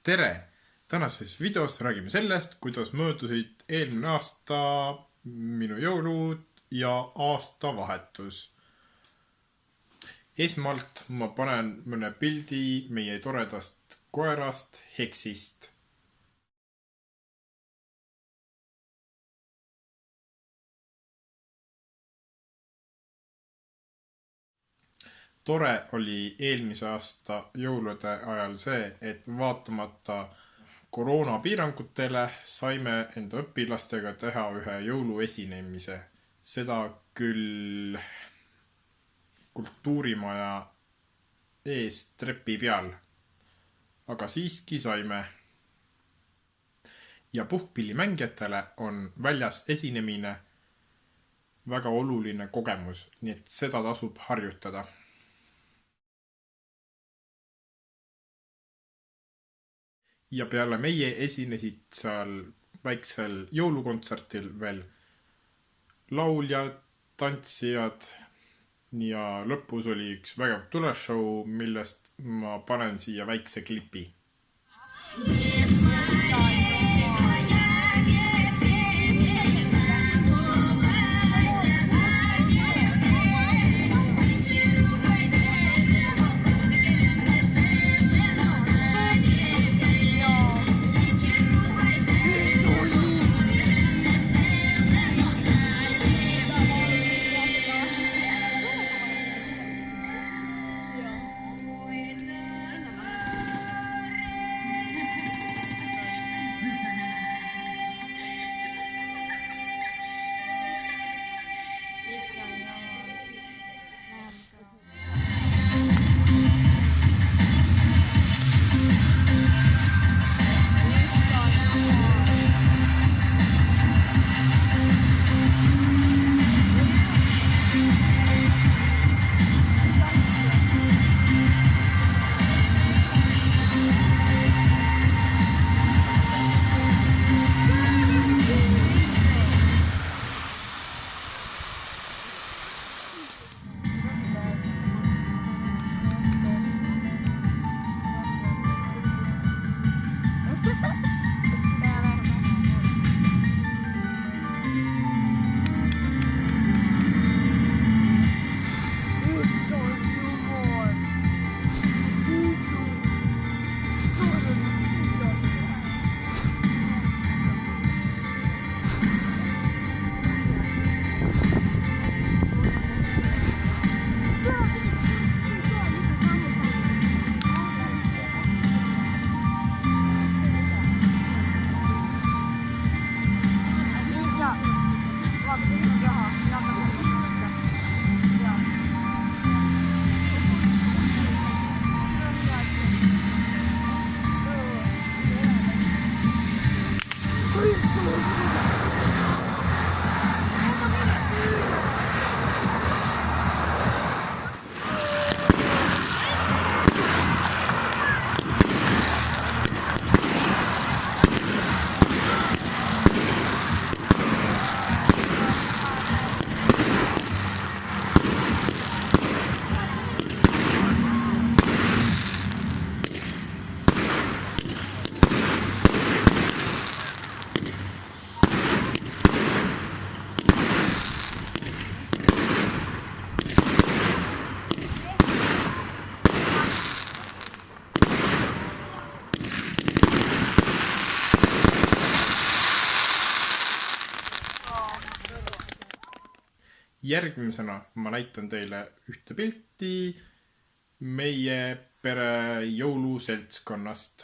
Tere! Tänases videos räägime sellest, kuidas möödusid eelmine aasta minu jõulud ja aastavahetus. Esmalt ma panen mõne pildi meie toredast koerast Heksist. Tore oli eelmise aasta jõulude ajal see, et vaatamata koroonapiirangutele saime enda õpilastega teha ühe jõuluesinemise. Seda küll kultuurimaja ees trepi peal. Aga siiski saime. Ja puhkpillimängijatele on väljas esinemine väga oluline kogemus, nii et seda tasub harjutada. Ja peale meie esinesid seal väiksel jõulukontsertil veel lauljad, tantsijad ja lõpus oli üks vägev tuleshow, millest ma panen siia väikse klipi. Järgmisena ma näitan teile ühte pilti meie pere jõuluseltskonnast.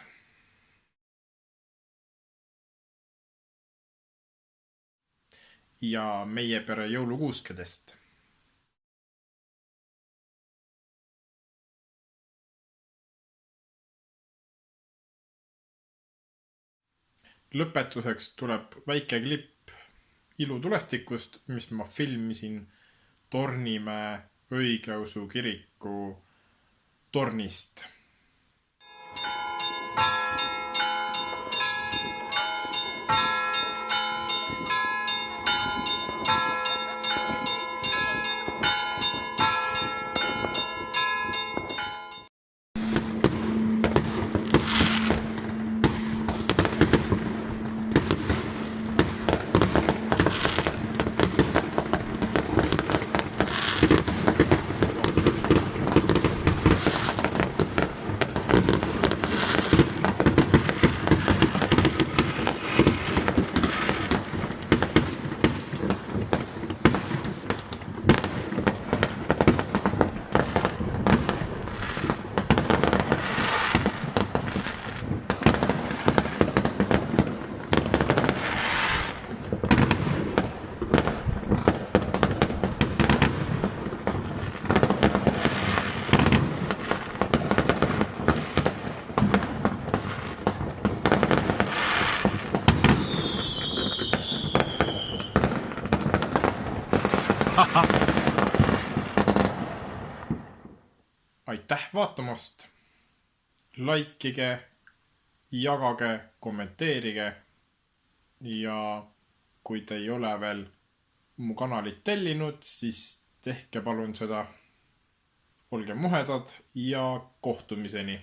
Ja meie pere jõulukuuskedest. Lõpetuseks tuleb väike klipp ilutulestikust, mis ma filmisin Tornimäe õigeusu kiriku tornist. aitäh vaatamast. Likeige, jagage, kommenteerige. Ja kui te ei ole veel mu kanalit tellinud, siis tehke palun seda. Olge muhedad ja kohtumiseni.